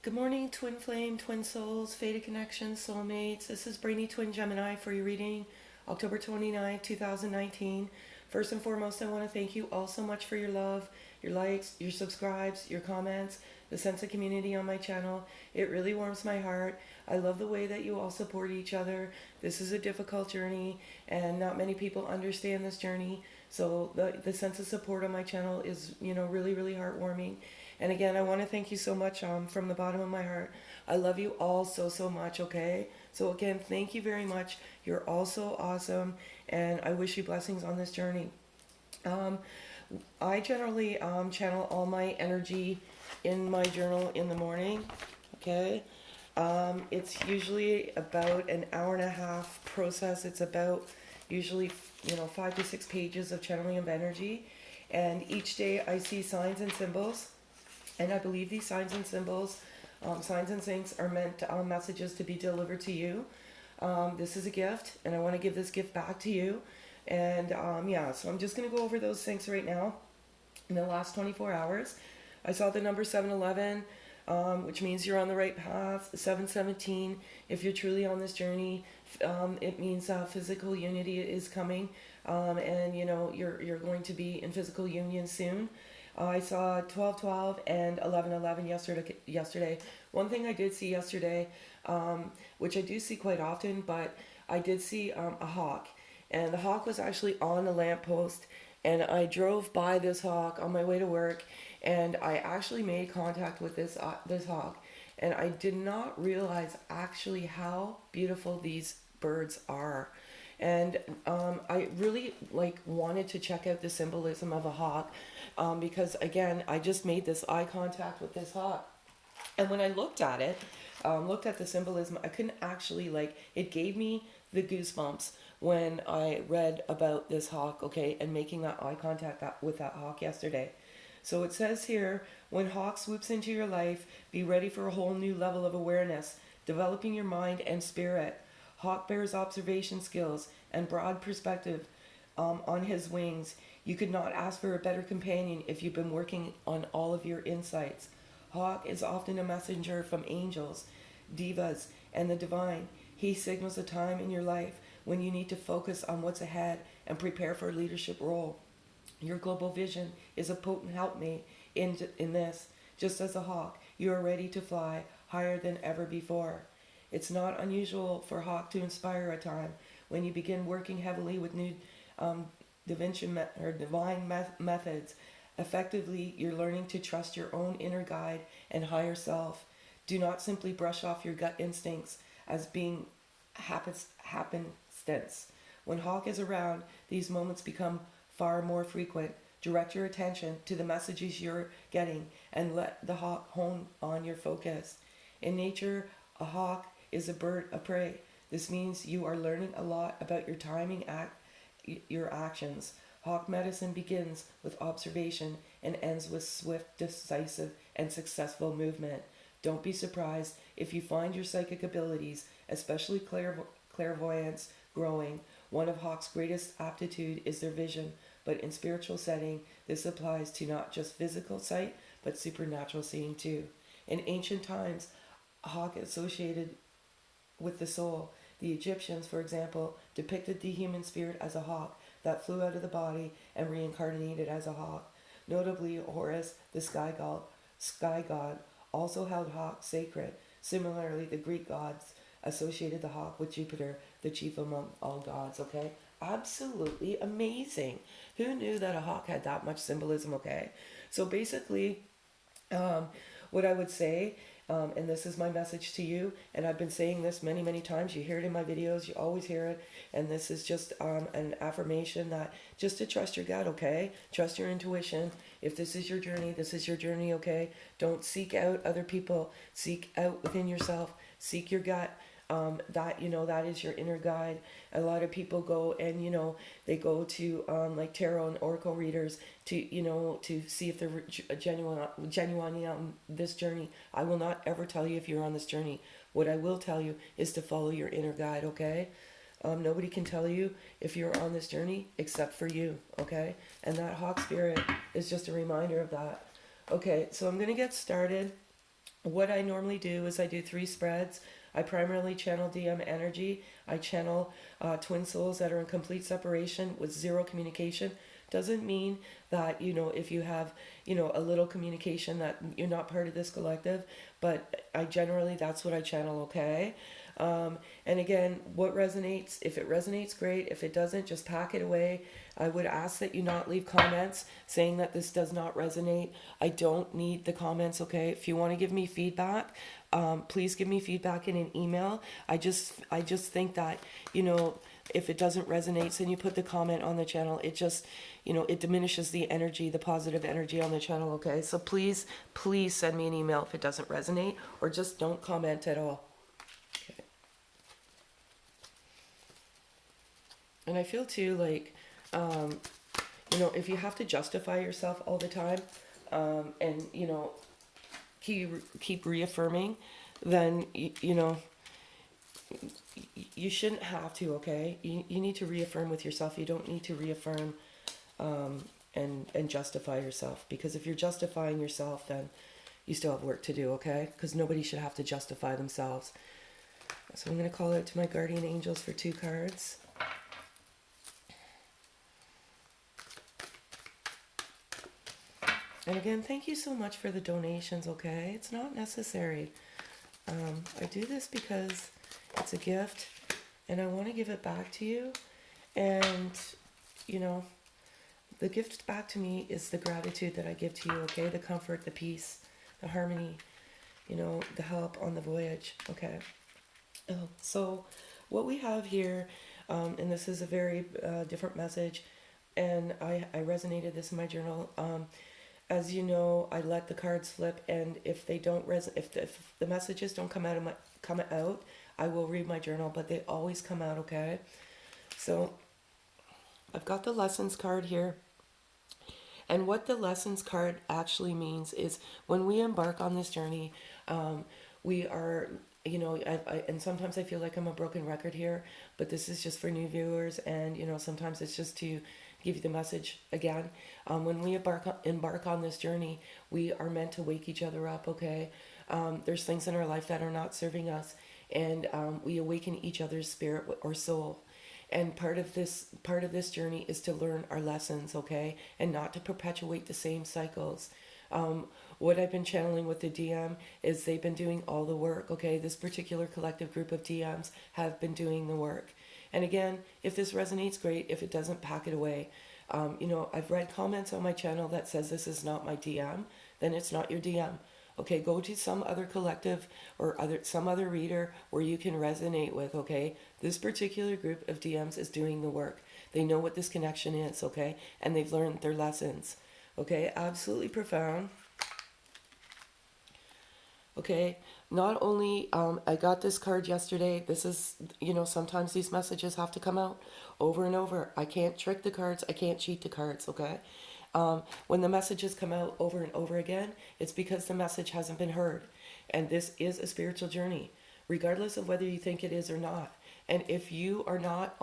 Good morning, twin flame, twin souls, fated connections, soulmates. This is Brainy Twin Gemini for your reading, October 29th, 2019. First and foremost, I want to thank you all so much for your love, your likes, your subscribes, your comments, the sense of community on my channel. It really warms my heart. I love the way that you all support each other. This is a difficult journey, and not many people understand this journey. So the sense of support on my channel is, really, really heartwarming. And again, I want to thank you so much from the bottom of my heart. I love you all so, so much, okay? So again, thank you very much. You're all so awesome, and I wish you blessings on this journey. Um, I generally channel all my energy in my journal in the morning, okay? It's usually about an hour and a half process. It's about usually, 5 to 6 pages of channeling of energy. And each day I see signs and symbols. And I believe these signs and symbols, signs and things are meant messages to be delivered to you. This is a gift, and I want to give this gift back to you. And so I'm just going to go over those things right now. In the last 24 hours, I saw the number 711, which means you're on the right path. 717, if you're truly on this journey, it means physical unity is coming, and you're going to be in physical union soon. I saw 1212 and 1111 yesterday. One thing I did see yesterday, which I do see quite often, but I did see a hawk. And the hawk was actually on a lamppost. And I drove by this hawk on my way to work. And I actually made contact with this hawk. And I did not realize actually how beautiful these birds are. And I really wanted to check out the symbolism of a hawk, because again, I just made this eye contact with this hawk, and when I looked at it, looked at the symbolism, I couldn't actually it gave me the goosebumps when I read about this hawk, okay, and making that eye contact with that hawk yesterday. So it says here, when hawk swoops into your life, be ready for a whole new level of awareness, developing your mind and spirit. Hawk bears observation skills and broad perspective on his wings. You could not ask for a better companion if you've been working on all of your insights. Hawk is often a messenger from angels, divas, and the divine. He signals a time in your life when you need to focus on what's ahead and prepare for a leadership role. Your global vision is a potent helpmate in this. Just as a hawk, you are ready to fly higher than ever before. It's not unusual for hawk to inspire a time when you begin working heavily with new divine methods. Effectively, you're learning to trust your own inner guide and higher self. Do not simply brush off your gut instincts as being happenstance. When hawk is around, these moments become far more frequent. Direct your attention to the messages you're getting and let the hawk hone on your focus. In nature, a hawk is a bird of prey. This means you are learning a lot about your timing, your actions. Hawk medicine begins with observation and ends with swift, decisive, and successful movement. Don't be surprised if you find your psychic abilities, especially clairvoyance, growing. One of Hawk's greatest aptitude is their vision, but in spiritual setting, this applies to not just physical sight, but supernatural seeing too. In ancient times, a hawk associated with the soul. The Egyptians, for example, depicted the human spirit as a hawk that flew out of the body and reincarnated as a hawk. Notably, Horus, the sky god, also held hawks sacred. Similarly, the Greek gods associated the hawk with Jupiter, the chief among all gods, okay? Absolutely amazing. Who knew that a hawk had that much symbolism, okay? So basically, what I would say, and this is my message to you, and I've been saying this many, many times. You hear it in my videos. You always hear it. And this is just an affirmation that just to trust your gut, okay? Trust your intuition. If this is your journey, this is your journey, okay? Don't seek out other people. Seek out within yourself. Seek your gut. That is your inner guide. A lot of people go and, they go to tarot and oracle readers to see if they're genuinely on this journey. I will not ever tell you if you're on this journey. What I will tell you is to follow your inner guide, okay? Nobody can tell you if you're on this journey except for you, okay? And that hawk spirit is just a reminder of that. Okay, so I'm going to get started. What I normally do is I do 3 spreads. I primarily channel DM energy. I channel twin souls that are in complete separation with zero communication. Doesn't mean that, if you have, a little communication, that you're not part of this collective, but that's what I channel, okay? And again, what resonates, if it resonates, great. If it doesn't, just pack it away. I would ask that you not leave comments saying that this does not resonate. I don't need the comments, okay? If you want to give me feedback, please give me feedback in an email. I just think that, if it doesn't resonate, then you put the comment on the channel. It just, it diminishes the energy, the positive energy on the channel, okay? So please, please send me an email if it doesn't resonate, or just don't comment at all. Okay. And I feel too like, if you have to justify yourself all the time, and keep reaffirming, then you shouldn't have to. Okay, you need to reaffirm with yourself. You don't need to reaffirm and justify yourself, because if you're justifying yourself, then you still have work to do. Okay, because nobody should have to justify themselves. So I'm going to call out to my guardian angels for 2 cards. And again, thank you so much for the donations, okay? It's not necessary. I do this because it's a gift, and I want to give it back to you. And, the gift back to me is the gratitude that I give to you, okay? The comfort, the peace, the harmony, the help on the voyage, okay? So what we have here, and this is a very different message, and I resonated this in my journal. As you know, I let the cards flip, and if they don't if the messages don't come out, I will read my journal, but they always come out, okay? So I've got the lessons card here. And what the lessons card actually means is, when we embark on this journey, we are, and sometimes I feel like I'm a broken record here, but this is just for new viewers, and, sometimes it's just to give you the message again. When we embark on this journey, we are meant to wake each other up, okay? There's things in our life that are not serving us, and we awaken each other's spirit or soul. And part of this journey is to learn our lessons, okay? And not to perpetuate the same cycles. What I've been channeling with the DM is they've been doing all the work, okay? This particular collective group of DMs have been doing the work. And again, if this resonates, great. If it doesn't, pack it away. I've read comments on my channel that says this is not my DM, then it's not your DM. Okay, go to some other collective or some other reader where you can resonate with, okay? This particular group of DMs is doing the work. They know what this connection is, okay? And they've learned their lessons. Okay, absolutely profound. Okay, not only I got this card yesterday. This is, sometimes these messages have to come out over and over. I can't trick the cards. I can't cheat the cards, okay? When the messages come out over and over again, it's because the message hasn't been heard. And this is a spiritual journey, regardless of whether you think it is or not. And if you are not,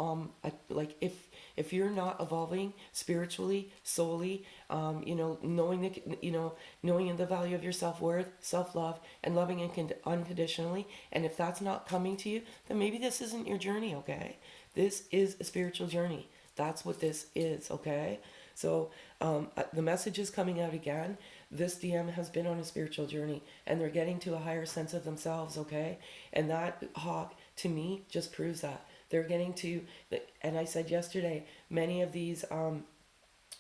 if you're not evolving spiritually, soully, knowing the value of your self-worth, self-love, and loving unconditionally, and if that's not coming to you, then maybe this isn't your journey, okay? This is a spiritual journey. That's what this is, okay? So the message is coming out again. This DM has been on a spiritual journey, and they're getting to a higher sense of themselves, okay? And that hawk, to me, just proves that. They're getting to, and I said yesterday, many of these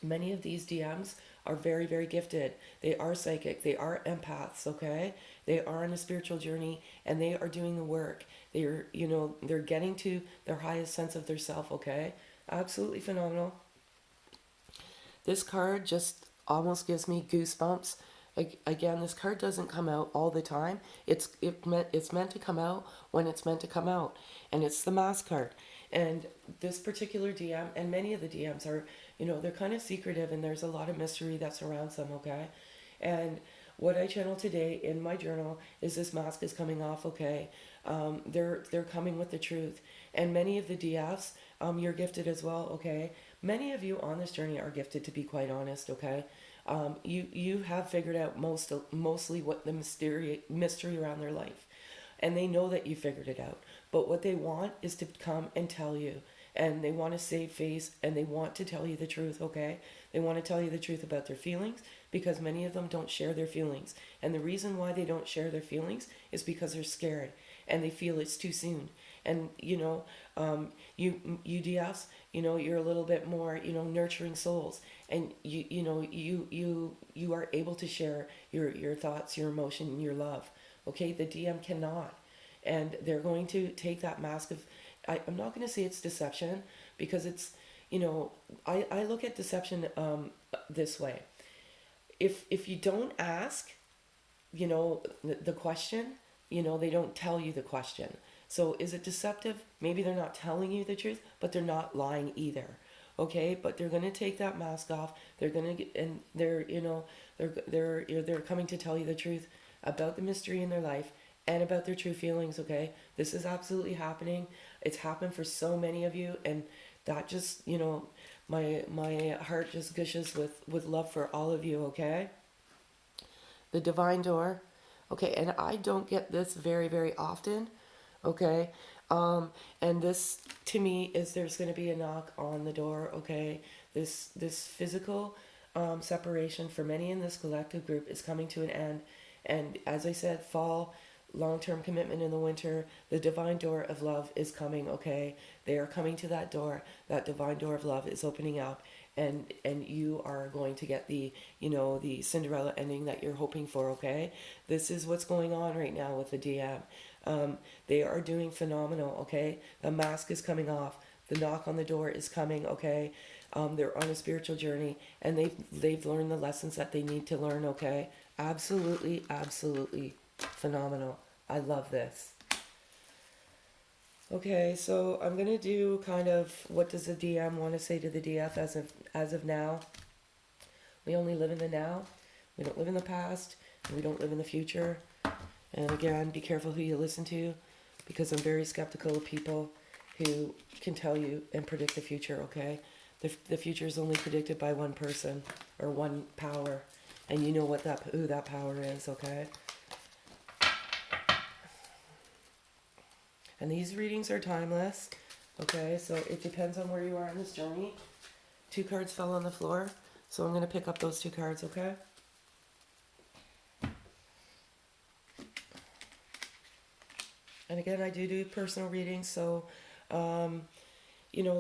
DMs are very, very gifted. They are psychic. They are empaths, okay? They are on a spiritual journey, and they are doing the work. They're getting to their highest sense of their self, okay? Absolutely phenomenal. This card just almost gives me goosebumps. Again, this card doesn't come out all the time. It's meant to come out when it's meant to come out. And it's the Mask card. And this particular DM, and many of the DMs are, they're kind of secretive, and there's a lot of mystery that surrounds them, okay? And what I channel today in my journal is this mask is coming off, okay? They're coming with the truth. And many of the DFs, you're gifted as well, okay? Many of you on this journey are gifted, to be quite honest, okay? You have figured out mostly what the mystery around their life, and they know that you figured it out. But what they want is to come and tell you, and they want to save face, and they want to tell you the truth. Okay, they want to tell you the truth about their feelings, because many of them don't share their feelings, and the reason why they don't share their feelings is because they're scared and they feel it's too soon. And you DFs, you're a little bit more, nurturing souls, and you are able to share your thoughts, your emotion, your love. Okay, the DM cannot, and they're going to take that mask of, I'm not going to say it's deception, because it's, I look at deception this way. If you don't ask, the question, they don't tell you the question. So is it deceptive? Maybe they're not telling you the truth, but they're not lying either. Okay, but they're going to take that mask off. They're going to get, and they're coming to tell you the truth about the mystery in their life and about their true feelings. Okay, this is absolutely happening. It's happened for so many of you, and that just, my heart just gushes with love for all of you. Okay, the divine door. Okay, and I don't get this very, very often. Okay, and this to me is, there's going to be a knock on the door. Okay, this physical separation for many in this collective group is coming to an end, and as I said, fall, long-term commitment in the winter, the divine door of love is coming. Okay, they are coming to that door. That divine door of love is opening up, and you are going to get the, the Cinderella ending that you're hoping for. Okay, this is what's going on right now with the DM. They are doing phenomenal. Okay, the mask is coming off, the knock on the door is coming. Okay, they're on a spiritual journey, and they've learned the lessons that they need to learn. Okay, absolutely phenomenal. I love this. Okay, so I'm gonna do kind of, what does the DM want to say to the DF as of now. We only live in the now. We don't live in the past. And we don't live in the future. And again, be careful who you listen to, because I'm very skeptical of people who can tell you and predict the future. Okay, the future is only predicted by one person or one power, and you know who that power is. Okay. And these readings are timeless. Okay, so it depends on where you are in this journey. 2 cards fell on the floor, so I'm going to pick up those 2 cards, okay? And again, I do personal readings, so,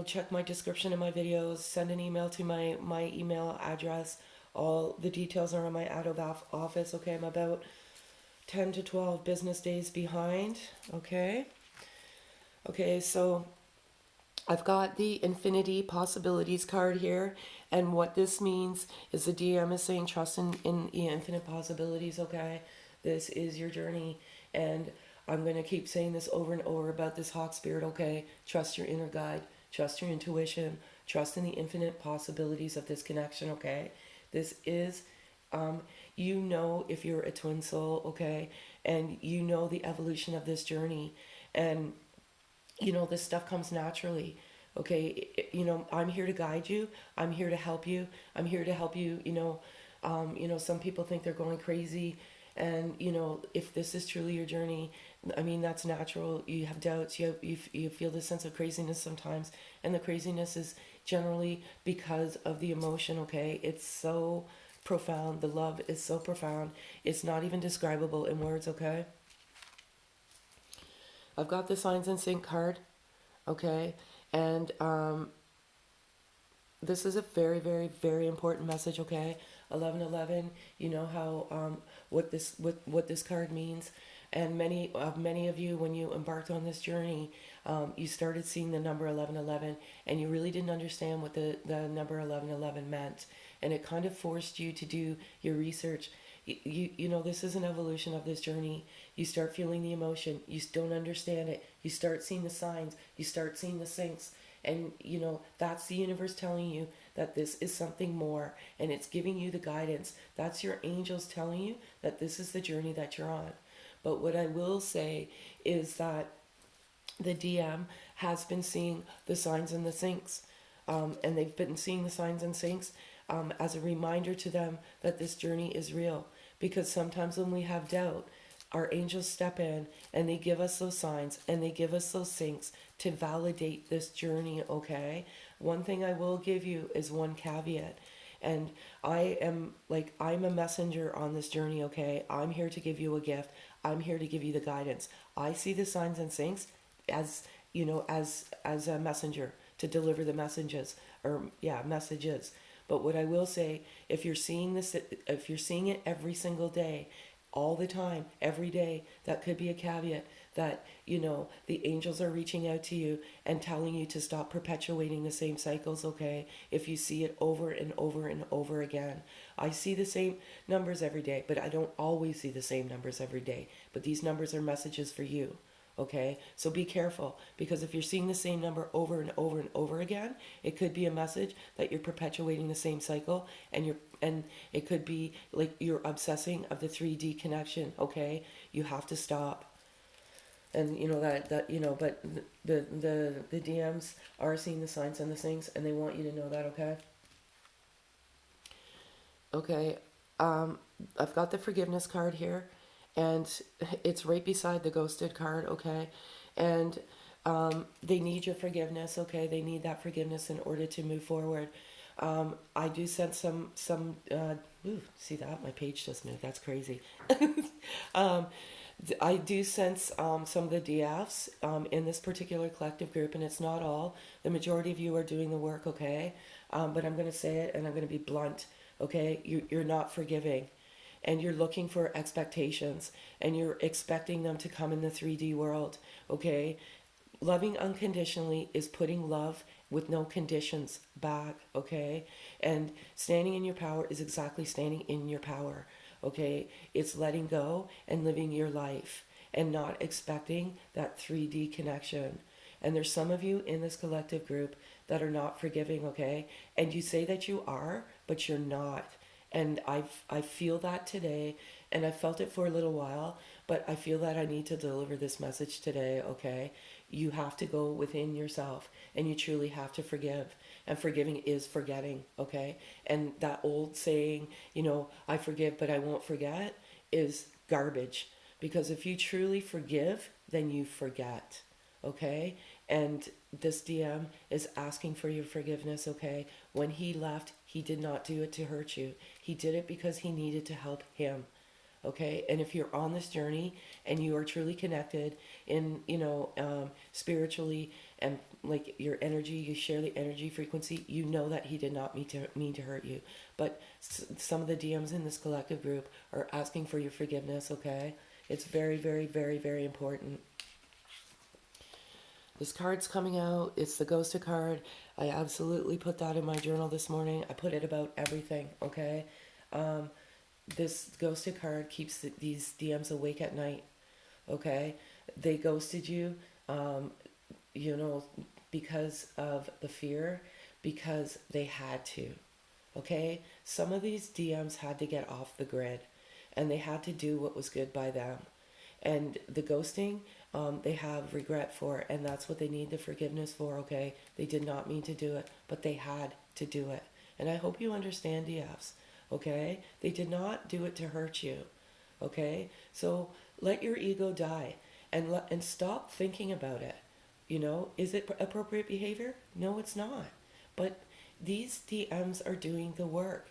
check my description in my videos, send an email to my email address. All the details are on my out of office, okay? I'm about 10 to 12 business days behind, okay? Okay, so I've got the Infinity Possibilities card here, and what this means is the DM is saying trust in the infinite possibilities. Okay, this is your journey, and I'm going to keep saying this over and over about this hawk spirit. Okay, trust your inner guide, trust your intuition, trust in the infinite possibilities of this connection. Okay, this is if you're a twin soul, okay, and the evolution of this journey, and this stuff comes naturally. Okay, I'm here to guide you. I'm here to help you. I'm here to help you. Some people think they're going crazy, and if this is truly your journey, I mean, that's natural. You have doubts. You feel this sense of craziness sometimes, and the craziness is generally because of the emotion. Okay, it's so profound. The love is so profound. It's not even describable in words. Okay. I've got the Signs in Sync card, okay, and this is a very, very, very important message, okay. 1111, you know how what this card means, and many of you, when you embarked on this journey, you started seeing the number 1111, and you really didn't understand what the number 1111 meant, and it kind of forced you to do your research. This is an evolution of this journey. You start feeling the emotion. You don't understand it. You start seeing the signs. You start seeing the syncs. And, that's the universe telling you that this is something more. And it's giving you the guidance. That's your angels telling you that this is the journey that you're on. But what I will say is that the DM has been seeing the signs and the syncs. And they've been seeing the signs and syncs as a reminder to them that this journey is real. Because sometimes when we have doubt, our angels step in and they give us those signs and they give us those things to validate this journey, okay? One thing I will give you is one caveat. And I'm a messenger on this journey, okay? I'm here to give you a gift. I'm here to give you the guidance. I see the signs and things as, as a messenger to deliver the messages, messages. But what I will say, if you're seeing it every single day, all the time, every day, that could be a caveat that, the angels are reaching out to you and telling you to stop perpetuating the same cycles, okay? If you see it over and over and over again. I see the same numbers every day, but I don't always see the same numbers every day. But these numbers are messages for you. Okay, so be careful, because if you're seeing the same number over and over and over again, it could be a message that you're perpetuating the same cycle, and it could be like you're obsessing of the 3D connection. Okay, you have to stop. And but the DMs are seeing the signs and the things, and they want you to know that. Okay. Okay, I've got the forgiveness card here, and it's right beside the ghosted card, okay? And they need your forgiveness, okay? They need that forgiveness in order to move forward. I do sense see that? My page just moved. That's crazy. um, I do sense some of the DFs in this particular collective group, and it's not all. The majority of you are doing the work, okay? But I'm going to say it, and I'm going to be blunt, okay? You're not forgiving, and you're looking for expectations, and you're expecting them to come in the 3D world, okay? Loving unconditionally is putting love with no conditions back, okay? And standing in your power is exactly standing in your power, okay? It's letting go and living your life and not expecting that 3D connection. And there's some of you in this collective group that are not forgiving, okay? And you say that you are, but you're not. And I feel that today, and I felt it for a little while, but I feel that I need to deliver this message today, okay? You have to go within yourself, and you truly have to forgive. And forgiving is forgetting, okay? And that old saying, I forgive but I won't forget, is garbage. Because if you truly forgive, then you forget, okay? And this DM is asking for your forgiveness, okay? When he left, he did not do it to hurt you. He did it because he needed to help him, okay? And if you're on this journey and you are truly connected in, spiritually, and like your energy, you share the energy frequency, you know that he did not mean to hurt you. But some of the DMs in this collective group are asking for your forgiveness, okay? It's very, very, very, very important. This card's coming out. It's the ghosted card. I absolutely put that in my journal this morning. I put it about everything, okay? This ghosted card keeps these DMs awake at night, okay? They ghosted you, because of the fear, because they had to, okay? Some of these DMs had to get off the grid, and they had to do what was good by them. And the ghosting, they have regret for, and that's what they need the forgiveness for, okay? They did not mean to do it, but they had to do it. And I hope you understand, DFs, okay? They did not do it to hurt you, okay? So let your ego die, and stop thinking about it. Is it appropriate behavior? No, it's not. But these DMs are doing the work,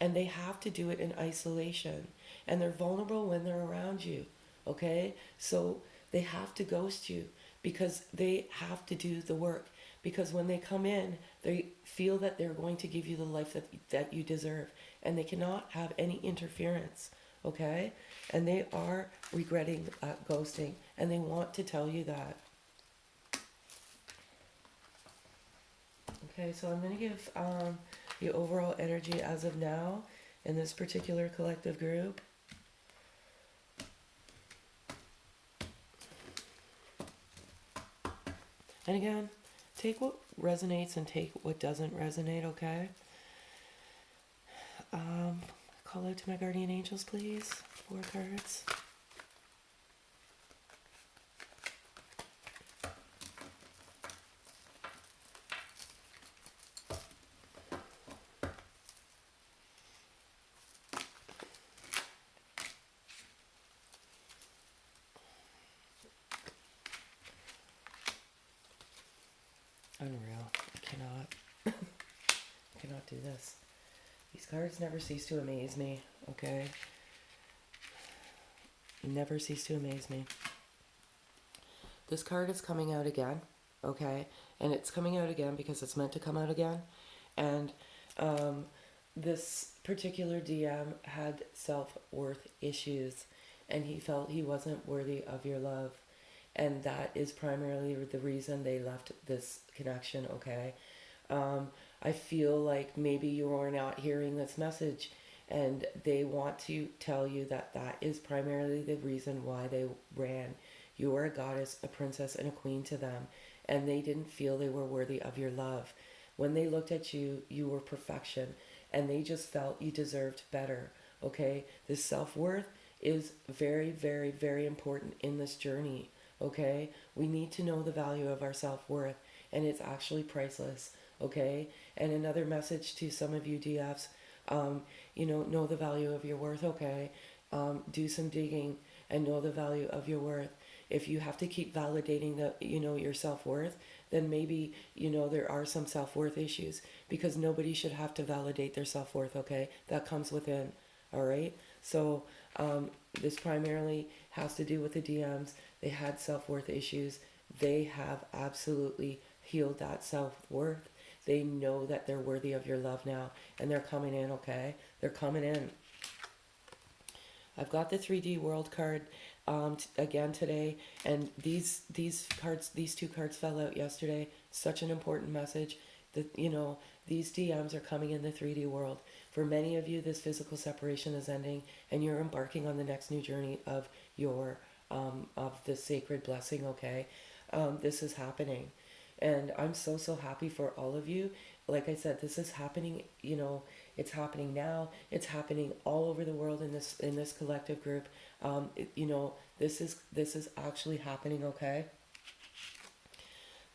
and they have to do it in isolation, and they're vulnerable when they're around you, okay? So they have to ghost you because they have to do the work. Because when they come in, they feel that they're going to give you the life that you deserve, and they cannot have any interference, okay? And they are regretting ghosting, and they want to tell you that. Okay, so I'm going to give the overall energy as of now in this particular collective group. And again, take what resonates and take what doesn't resonate, okay? Call out to my guardian angels, please. 4 cards. Unreal. I cannot do this. These cards never cease to amaze me, okay? Never cease to amaze me. This card is coming out again, okay? And it's coming out again because it's meant to come out again. And this particular DM had self-worth issues, and he felt he wasn't worthy of your love. And that is primarily the reason they left this connection, okay? I feel like maybe you are not hearing this message, and they want to tell you that that is primarily the reason why they ran. You are a goddess, a princess, and a queen to them, and they didn't feel they were worthy of your love. When they looked at you, you were perfection, and they just felt you deserved better, okay? This self-worth is very, very, very important in this journey, okay? We need to know the value of our self-worth, and it's actually priceless, okay? And another message to some of you DFs, know the value of your worth, okay? Do some digging and know the value of your worth. If you have to keep validating your self-worth, then maybe, there are some self-worth issues, because nobody should have to validate their self-worth, okay? That comes within, all right? So this primarily has to do with the DMs. They had self-worth issues. They have absolutely healed that self-worth. They know that they're worthy of your love now, and they're coming in, okay? They're coming in. I've got the 3D World card again today, and these two cards fell out yesterday. Such an important message that, these DMs are coming in the 3D world. For many of you, this physical separation is ending, and you're embarking on the next new journey of your of the sacred blessing, okay? This is happening, and I'm so happy for all of you. Like I said, this is happening, it's happening now. It's happening all over the world in this collective group. This is actually happening, okay?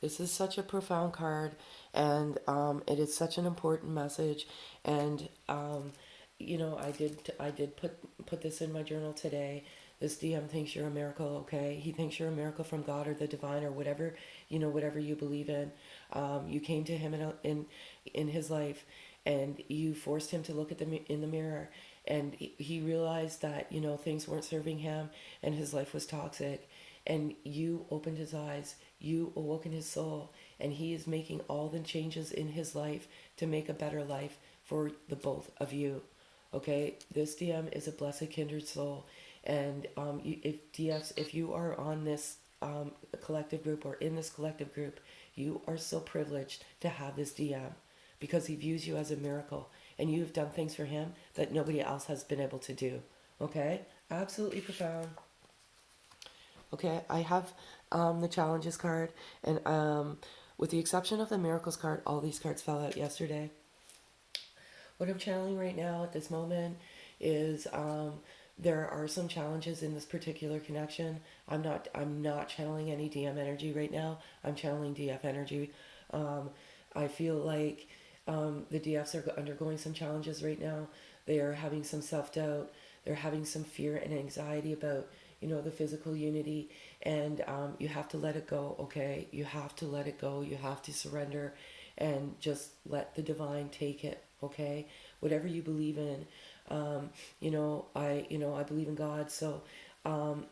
This is such a profound card, and it is such an important message. And I did put this in my journal today. This DM thinks you're a miracle, okay? He thinks you're a miracle from God or the divine or whatever, whatever you believe in. You came to him in his life, and you forced him to look in the mirror, and he realized that, things weren't serving him, and his life was toxic, and you opened his eyes, you awoken his soul, and he is making all the changes in his life to make a better life for the both of you, okay? This DM is a blessed kindred soul, and if you are on this collective group or in this collective group, you are so privileged to have this DM, because he views you as a miracle, and you've done things for him that nobody else has been able to do, okay? Absolutely profound. Okay, I have the challenges card, and with the exception of the miracles card, all these cards fell out yesterday. What I'm channeling right now at this moment is there are some challenges in this particular connection. I'm not channeling any DM energy right now. I'm channeling DF energy. I feel like the DFs are undergoing some challenges right now. They are having some self-doubt. They're having some fear and anxiety about, the physical unity. And you have to let it go, okay? You have to let it go. You have to surrender and just let the divine take it, okay? Whatever you believe in. I believe in God, so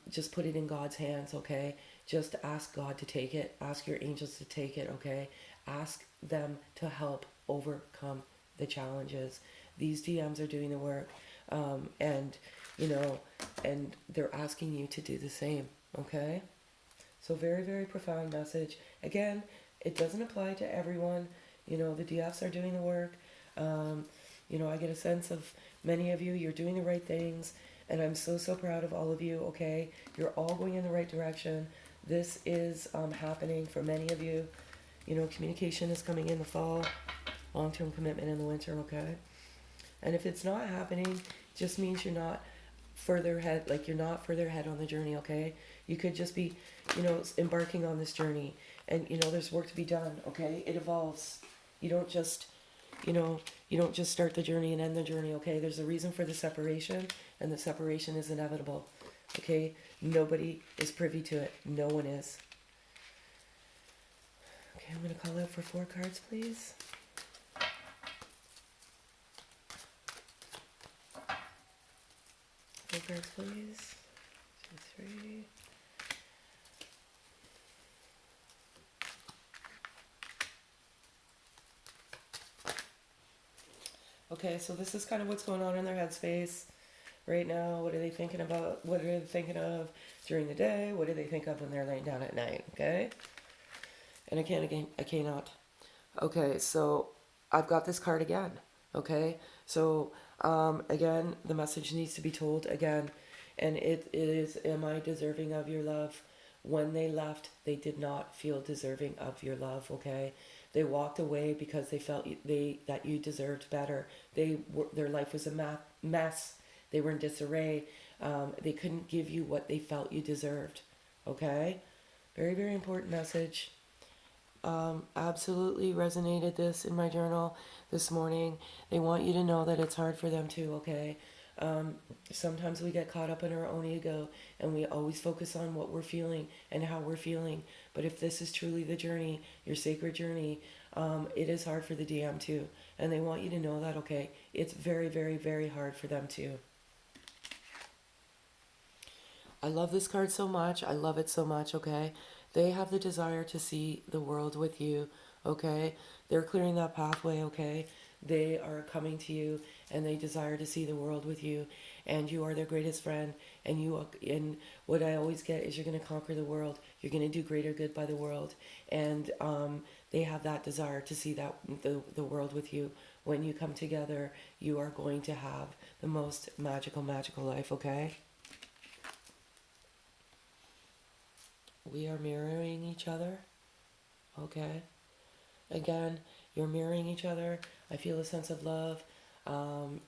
just put it in God's hands, okay? Just ask God to take it. Ask your angels to take it, okay? Ask them to help overcome the challenges. These DMs are doing the work, and they're asking you to do the same, okay? So very, very profound message. Again, it doesn't apply to everyone. The DFs are doing the work. I get a sense of many of you, you're doing the right things, and I'm so proud of all of you, okay? You're all going in the right direction. This is happening for many of you. Communication is coming in the fall, long-term commitment in the winter, okay? And if it's not happening, it just means you're not further ahead, you're not further ahead on the journey, okay? You could just be, embarking on this journey, and, there's work to be done, okay? It evolves. You don't just start the journey and end the journey, okay? There's a reason for the separation, and the separation is inevitable, okay? Nobody is privy to it. No one is. I'm going to call out for 4 cards, please. 4 cards, please. 2, 3. Okay, so this is kind of what's going on in their headspace right now. What are they thinking about? What are they thinking of during the day? What do they think of when they're laying down at night? Okay? And I cannot. Okay, so I've got this card again. Okay? So, again, the message needs to be told again. And it is, am I deserving of your love? When they left, they did not feel deserving of your love, okay? They walked away because they felt that you deserved better. Their life was a mess. They were in disarray. They couldn't give you what they felt you deserved, okay? Very, very important message. Absolutely resonated this in my journal this morning. They want you to know that it's hard for them too, okay? Sometimes we get caught up in our own ego and we always focus on what we're feeling and how we're feeling. But if this is truly the journey, your sacred journey, it is hard for the DM too. And they want you to know that, okay? It's very, very, very hard for them too. I love this card so much. I love it so much, okay? They have the desire to see the world with you, okay? They're clearing that pathway, okay? They are coming to you and they desire to see the world with you, and you are their greatest friend, and what I always get is you're going to conquer the world. You're going to do greater good by the world, and they have that desire to see that the world with you. When you come together, you are going to have the most magical life, okay? We are mirroring each other, okay? Again, you're mirroring each other. I feel a sense of love, and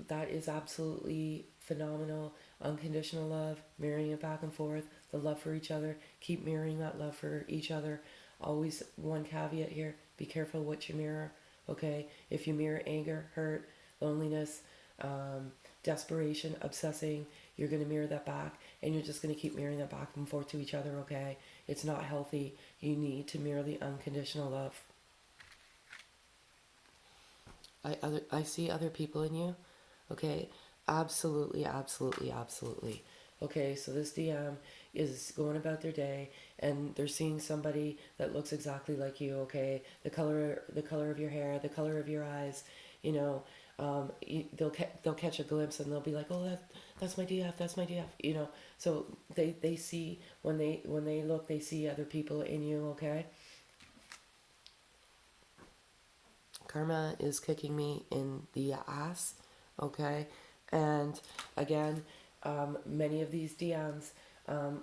that is absolutely phenomenal. Unconditional love, mirroring it back and forth, the love for each other. Keep mirroring that love for each other. Always one caveat here, be careful what you mirror, okay? If you mirror anger, hurt, loneliness, desperation, obsessing, you're going to mirror that back, and you're just going to keep mirroring that back and forth to each other, okay? It's not healthy. You need to mirror the unconditional love. I see other people in you, okay? Absolutely. Okay, so this DM is going about their day, and they're seeing somebody that looks exactly like you, okay? The color of your hair, the color of your eyes, they'll catch a glimpse and they'll be like, oh, that's my DF, So they see, when they look, they see other people in you, okay? Karma is kicking me in the ass, okay? And again, many of these DMs,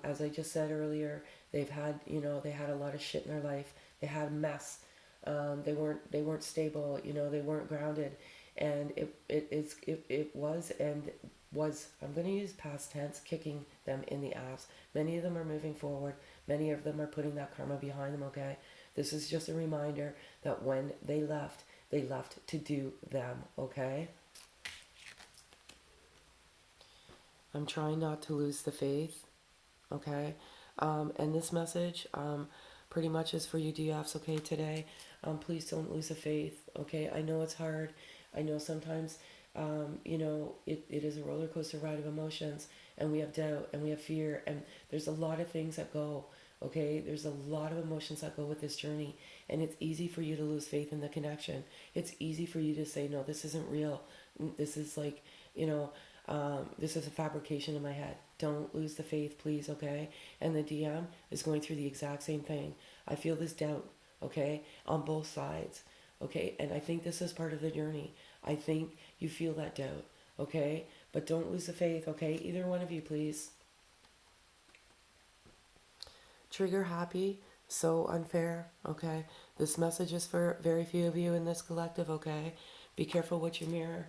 as I just said earlier, they had a lot of shit in their life. They had a mess. They weren't stable. They weren't grounded, and it was I'm going to use past tense, kicking them in the ass. Many of them are moving forward. Many of them are putting that karma behind them. Okay, this is just a reminder that when they left to do them. Okay. I'm trying not to lose the faith, okay? And this message pretty much is for you DFs, okay, today. Please don't lose the faith, okay? I know it's hard. I know sometimes, it is a roller coaster ride of emotions, and we have doubt, and we have fear, and there's a lot of things that go, okay? There's a lot of emotions that go with this journey, and it's easy for you to lose faith in the connection. It's easy for you to say, no, this isn't real. This is like, this is a fabrication in my head. Don't lose the faith, please, okay? And the DM is going through the exact same thing. I feel this doubt, okay, on both sides, okay? And I think this is part of the journey. I think you feel that doubt, okay? But don't lose the faith, okay? Either one of you, please. Trigger happy, so unfair, okay? This message is for very few of you in this collective, okay? Be careful what you mirror.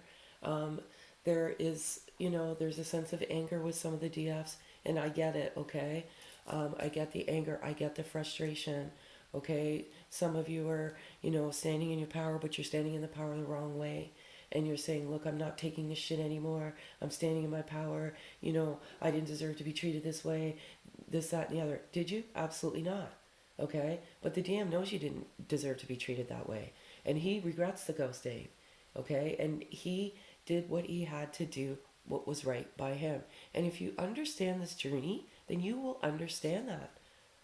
There is, there's a sense of anger with some of the DFs, and I get it, okay? I get the anger, I get the frustration, okay? Some of you are, standing in your power, but you're standing in the power the wrong way. And you're saying, look, I'm not taking this shit anymore. I'm standing in my power. I didn't deserve to be treated this way, this, that, and the other. Did you? Absolutely not. okay? But the DM knows you didn't deserve to be treated that way. And he regrets the ghosting, okay? And he did what he had to do, what was right by him. And if you understand this journey, then you will understand that,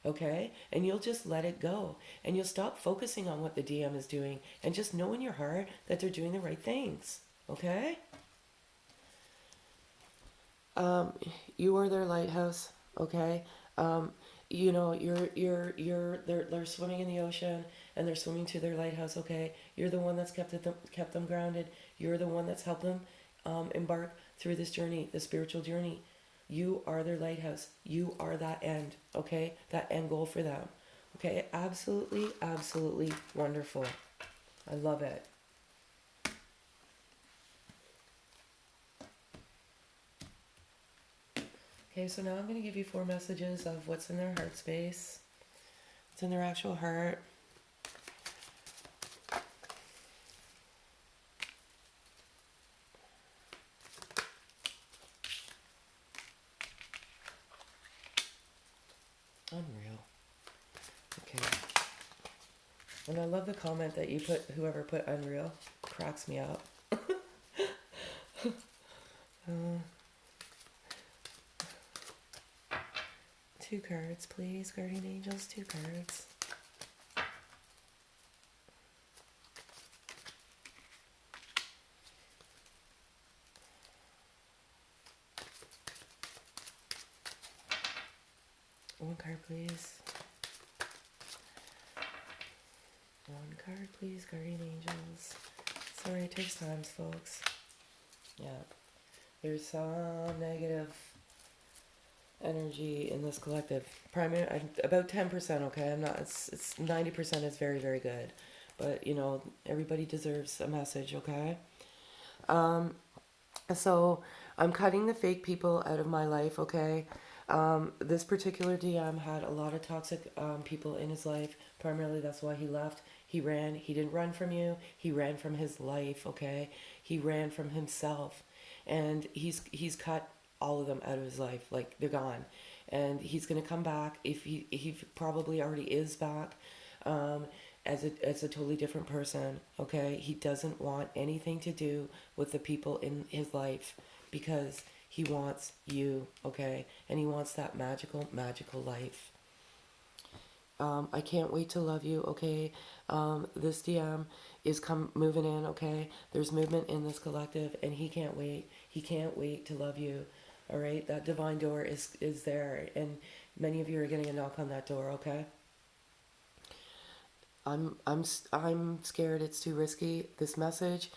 okay? And you'll just let it go. And you'll stop focusing on what the DM is doing and just know in your heart that they're doing the right things, okay? You are their lighthouse, okay? You know, they're swimming in the ocean and they're swimming to their lighthouse, okay? You're the one that's kept them grounded. You're the one that's helped them embark through this journey, the spiritual journey. You are their lighthouse. You are that end, okay? That end goal for them, okay? Absolutely, absolutely wonderful. I love it. Okay, so now I'm going to give you 4 messages of what's in their heart space. What's in their actual heart. Unreal. Okay. And I love the comment that you put, whoever put unreal, cracks me up. 2 cards, please, guardian angels, 2 cards. One card, please. 1 card, please, guardian angels. Sorry, it takes time, folks. Yeah. There's some negative energy in this collective. Primary, about 10%, okay? I'm not, it's 90% is very, very good. But, you know, everybody deserves a message, okay? So I'm cutting the fake people out of my life, okay? This particular DM had a lot of toxic people in his life. Primarily, that's why he left. He ran. He didn't run from you. He ran from his life, okay? He ran from himself. And he's cut all of them out of his life. Like, they're gone. And he's going to come back. If he probably already is back. As a totally different person, okay? He doesn't want anything to do with the people in his life because he wants you, okay? And he wants that magical, magical life. I can't wait to love you, okay? This DM is moving in, okay? There's movement in this collective, and he can't wait. He can't wait to love you, all right? That divine door is there, and many of you are getting a knock on that door, okay? I'm scared it's too risky. This message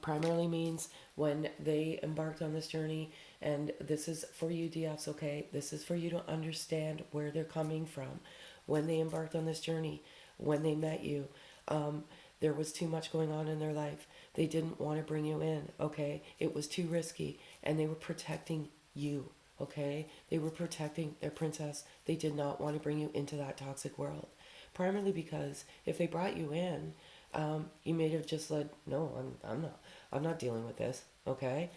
primarily means when they embarked on this journey, and this is for you, DFs, okay? This is for you to understand where they're coming from. When they embarked on this journey, when they met you, there was too much going on in their life. They didn't want to bring you in, okay? It was too risky, and they were protecting you, okay? They were protecting their princess. They did not want to bring you into that toxic world. Primarily because if they brought you in, you may have just said, no, I'm not dealing with this, okay?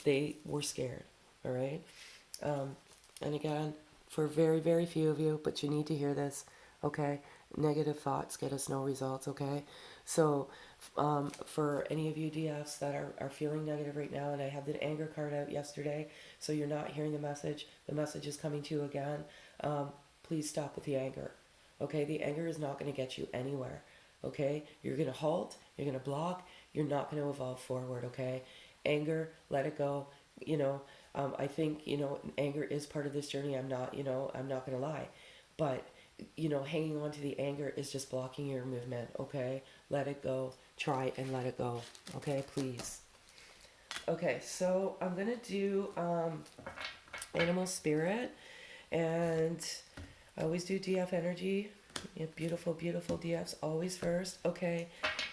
They were scared, all right? And again, for very, very few of you, but you need to hear this, okay? Negative thoughts get us no results, okay? So for any of you DFs that are feeling negative right now, and I had the anger card out yesterday, so you're not hearing the message is coming to you again, please stop with the anger. Okay, the anger is not going to get you anywhere. Okay, you're going to halt, you're going to block, you're not going to evolve forward. Okay, anger, let it go. You know, I think, you know, anger is part of this journey. I'm not going to lie. But, you know, hanging on to the anger is just blocking your movement. Okay, let it go. Try and let it go. Okay, please. Okay, so I'm going to do animal spirit, and I always do DF energy. Yeah, beautiful, beautiful DFs, always first. Okay,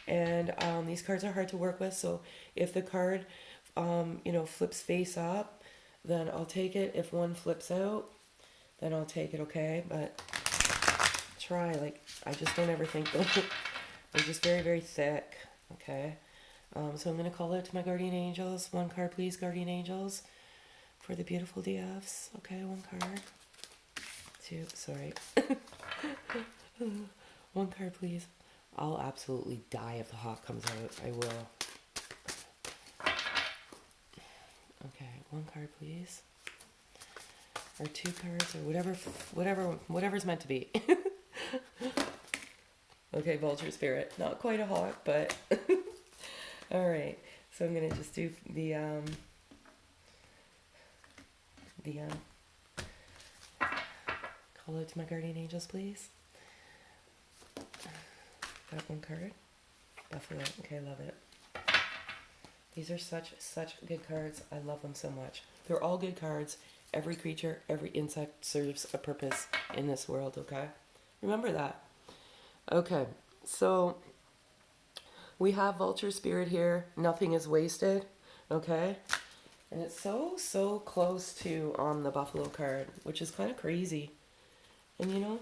and these cards are hard to work with, so if the card, you know, flips face up, then I'll take it. If one flips out, then I'll take it, okay? But try, like, I just don't ever think that. They're just very, very thick, okay? So I'm going to call out to my guardian angels. 1 card, please, guardian angels, for the beautiful DFs. Okay, 1 card. 2, sorry. One card, please. I'll absolutely die if the hawk comes out. I will. Okay, one card, please. Or two cards, or whatever's meant to be. Okay, vulture spirit. Not quite a hawk, but all right. So I'm gonna just do the call out to my guardian angels, please. Got one card. Buffalo. Okay, love it. These are such good cards. I love them so much. They're all good cards. Every creature, every insect serves a purpose in this world, okay? Remember that. Okay, so we have vulture spirit here. Nothing is wasted, okay? And it's so close to the buffalo card, which is kind of crazy. And you know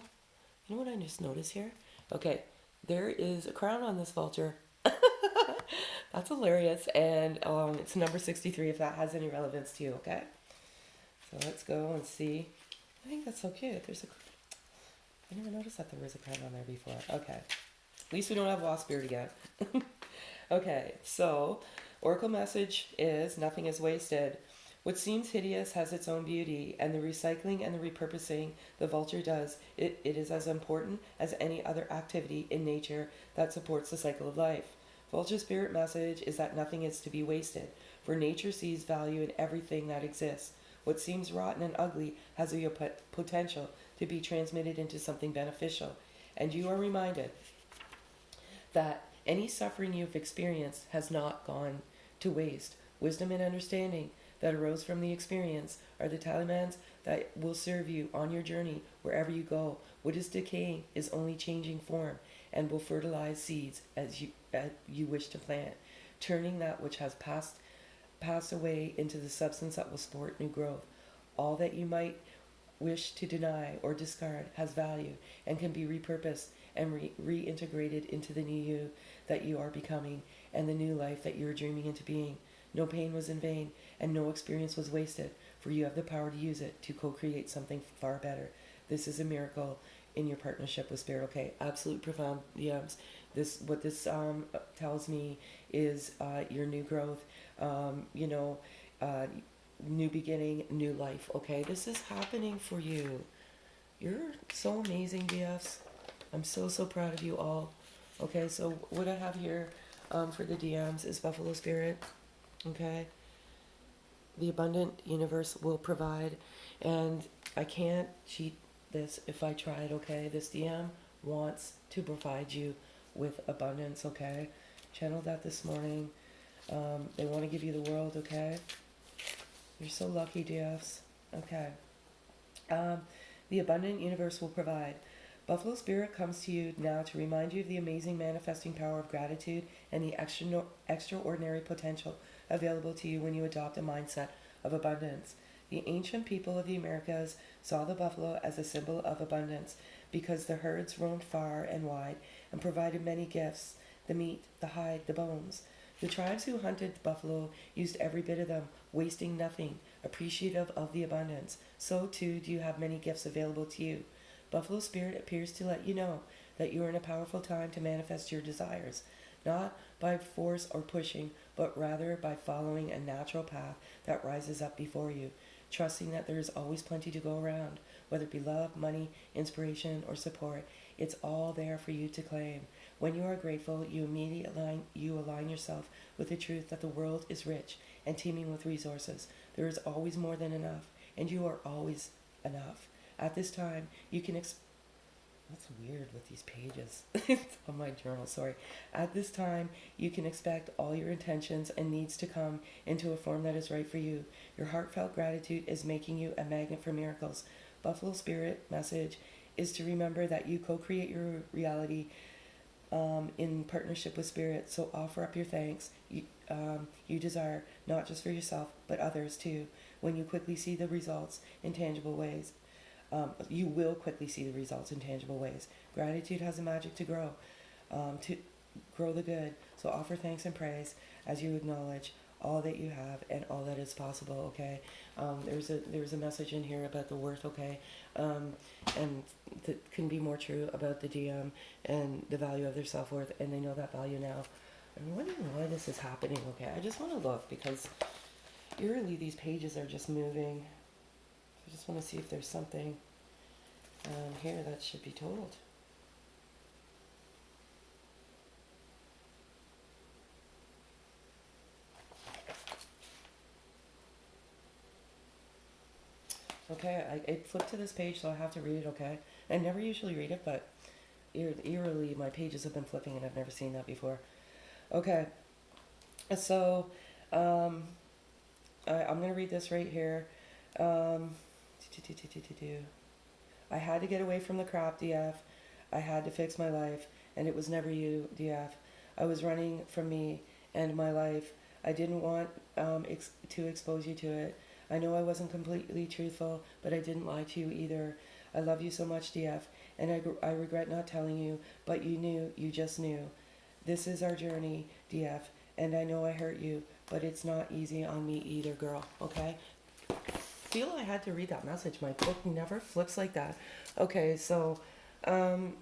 what I just noticed here? Okay, there is a crown on this vulture. That's hilarious. And it's number 63 if that has any relevance to you, okay? So let's go and see. I think that's so cute. I never noticed that there was a crown on there before. Okay. At least we don't have wasp spirit again. Okay, so oracle message is nothing is wasted. What seems hideous has its own beauty, and the recycling and the repurposing the vulture does, it is as important as any other activity in nature that supports the cycle of life. Vulture spirit message is that nothing is to be wasted, for nature sees value in everything that exists. What seems rotten and ugly has the potential to be transmitted into something beneficial, and you are reminded that any suffering you've experienced has not gone to waste. Wisdom and understanding that arose from the experience are the talismans that will serve you on your journey wherever you go. What is decaying is only changing form and will fertilize seeds as you wish to plant, turning that which has passed away into the substance that will support new growth. All that you might wish to deny or discard has value and can be repurposed and reintegrated into the new you that you are becoming and the new life that you are dreaming into being. No pain was in vain and no experience was wasted, for you have the power to use it to co-create something far better. This is a miracle in your partnership with Spirit. Okay, absolute profound DMs. What this tells me is your new growth, new beginning, new life. Okay, this is happening for you. You're so amazing, DFs. I'm so proud of you all. Okay, so what I have here for the DMs is Buffalo Spirit. Okay, the abundant universe will provide, and I can't cheat this if I tried. Okay, this DM wants to provide you with abundance. Okay, channeled that this morning. They want to give you the world. Okay, you're so lucky, DFs. Okay, the abundant universe will provide. Buffalo Spirit comes to you now to remind you of the amazing manifesting power of gratitude and the extraordinary potential available to you when you adopt a mindset of abundance. The ancient people of the Americas saw the buffalo as a symbol of abundance because the herds roamed far and wide and provided many gifts: the meat, the hide, the bones. The tribes who hunted the buffalo used every bit of them, wasting nothing, appreciative of the abundance. So too do you have many gifts available to you. Buffalo Spirit appears to let you know that you are in a powerful time to manifest your desires, not by force or pushing, but rather by following a natural path that rises up before you, trusting that there is always plenty to go around, whether it be love, money, inspiration, or support. It's all there for you to claim. When you are grateful, you immediately align yourself with the truth that the world is rich and teeming with resources. There is always more than enough, and you are always enough. At this time, you can that's weird with these pages. It's on my journal, sorry. At this time, you can expect all your intentions and needs to come into a form that is right for you. Your heartfelt gratitude is making you a magnet for miracles. Buffalo Spirit message is to remember that you co-create your reality in partnership with Spirit. So offer up your thanks you desire, not just for yourself, but others too. When you quickly see the results in tangible ways, you will quickly see the results in tangible ways. Gratitude has a magic to grow the good. So offer thanks and praise as you acknowledge all that you have and all that is possible, okay? There's a message in here about the worth, okay? And that can be more true about the DM and the value of their self-worth, and they know that value now. I'm wondering why this is happening, okay? I just want to look because eerily these pages are just moving. I just want to see if there's something here that should be told. Okay, it flipped to this page, so I have to read it, okay? I never usually read it, but eerily my pages have been flipping and I've never seen that before. Okay, so I'm going to read this right here. I had to get away from the crap, DF. I had to fix my life, and it was never you, DF. I was running from me and my life. I didn't want to expose you to it. I know I wasn't completely truthful, but I didn't lie to you either. I love you so much, DF, and I regret not telling you, but you knew, you just knew. This is our journey, DF, and I know I hurt you, but it's not easy on me either, girl, okay? Feel I had to read that message. My book never flips like that. Okay, so, and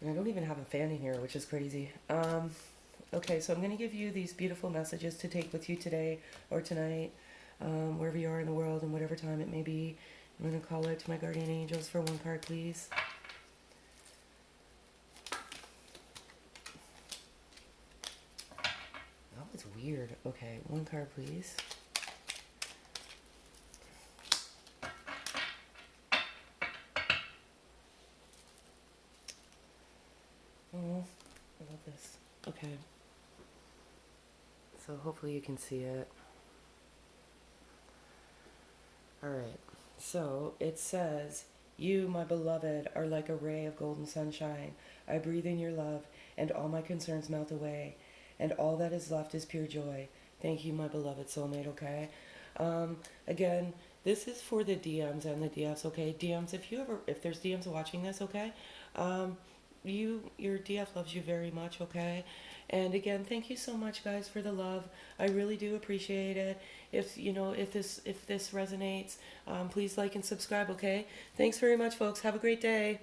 I don't even have a fan in here, which is crazy. Okay, so I'm going to give you these beautiful messages to take with you today or tonight, wherever you are in the world and whatever time it may be. I'm going to call out to my guardian angels for one card, please. That was weird. Okay, one card, please. Oh, I love this. Okay. So hopefully you can see it. Alright, so it says, you, my beloved, are like a ray of golden sunshine. I breathe in your love, and all my concerns melt away, and all that is left is pure joy. Thank you, my beloved soulmate, okay? Again, this is for the DMs and the DFs, okay? DMs, if there's DMs watching this, okay? Your DF loves you very much, okay? And again, thank you so much, guys, for the love. I really do appreciate it. If this resonates, please like and subscribe, okay? Thanks very much, folks. Have a great day.